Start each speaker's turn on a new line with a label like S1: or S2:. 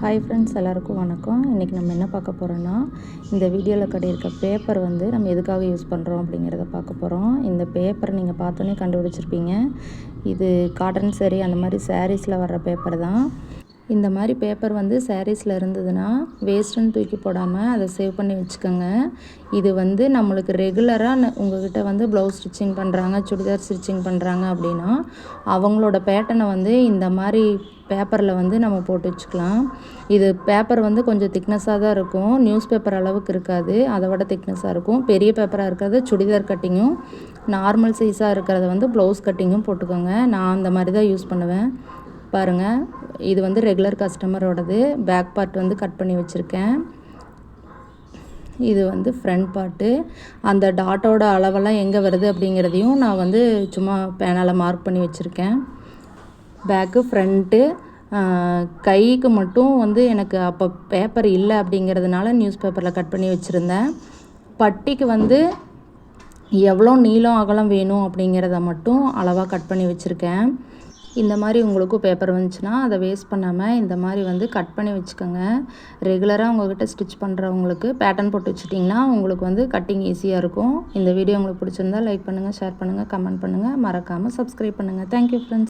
S1: Hi friends, எல்லாருக்கும் வணக்கம். இன்றைக்கி நம்ம என்ன பார்க்க போகிறோன்னா, இந்த வீடியோவில் கட்டியிருக்க பேப்பர் வந்து நம்ம எதுக்காக யூஸ் பண்ணுறோம் அப்படிங்கிறத பார்க்க போகிறோம். இந்த பேப்பர் நீங்கள் பார்த்தோன்னே கண்டுபிடிச்சிருப்பீங்க. இது காட்டன் சாரீ அந்த மாதிரி சாரீஸில் வர்ற பேப்பர் தான். இந்த மாதிரி பேப்பர் வந்து சாரீஸில் இருந்ததுன்னா வேஸ்ட்டுன்னு தூக்கி போடாமல் அதை சேவ் பண்ணி வச்சுக்கோங்க. இது வந்து நம்மளுக்கு ரெகுலராக உங்கள்கிட்ட வந்து ப்ளவுஸ் ஸ்டிச்சிங் பண்ணுறாங்க, சுடிதார் ஸ்டிச்சிங் பண்ணுறாங்க அப்படின்னா அவங்களோட பேட்டர்னை வந்து இந்த மாதிரி பேப்பரில் வந்து நம்ம போட்டு வச்சுக்கலாம். இது பேப்பர் வந்து கொஞ்சம் திக்னஸாக தான் இருக்கும், நியூஸ் பேப்பர் அளவுக்கு இருக்காது, அதை விட திக்னஸாக இருக்கும். பெரிய பேப்பராக இருக்கிறது சுடிதார் கட்டிங்கும், நார்மல் சைஸாக இருக்கிறத வந்து ப்ளவுஸ் கட்டிங்கும் போட்டுக்கோங்க. நான் அந்த மாதிரி தான் யூஸ் பண்ணுவேன். பாருங்கள், இது வந்து ரெகுலர் கஸ்டமரோடது. பேக் பார்ட் வந்து கட் பண்ணி வச்சுருக்கேன். இது வந்து ஃப்ரண்ட் பார்ட்டு. அந்த டாட்டோட அளவெல்லாம் எங்கே வருது அப்படிங்கிறதையும் நான் வந்து சும்மா பேனால் மார்க் பண்ணி வச்சுருக்கேன். பேக்கு, ஃப்ரண்ட்டு, கைக்கு மட்டும் வந்து எனக்கு அப்போ பேப்பர் இல்லை அப்படிங்கிறதுனால நியூஸ் பேப்பரில் கட் பண்ணி வச்சுருந்தேன். பட்டிக்கு வந்து எவ்வளோ நீளம் அகலம் வேணும் அப்படிங்கிறத மட்டும் அளவாக கட் பண்ணி வச்சுருக்கேன். இந்த மாதிரி உங்களுக்கும் பேப்பர் வந்துச்சுன்னா அதை வேஸ்ட் பண்ணாமல் இந்த மாதிரி வந்து கட் பண்ணி வச்சுக்கோங்க. ரெகுலராக உங்கள்கிட்ட ஸ்டிச் பண்ணுறவங்களுக்கு பேட்டர்ன் போட்டு வச்சுட்டிங்கன்னா உங்களுக்கு வந்து கட்டிங் ஈஸியாக இருக்கும். இந்த வீடியோ உங்களுக்கு பிடிச்சிருந்தா லைக் பண்ணுங்கள், ஷேர் பண்ணுங்கள், கமெண்ட் பண்ணுங்கள், மறக்காமல் சப்ஸ்கிரைப் பண்ணுங்கள். Thank you friends.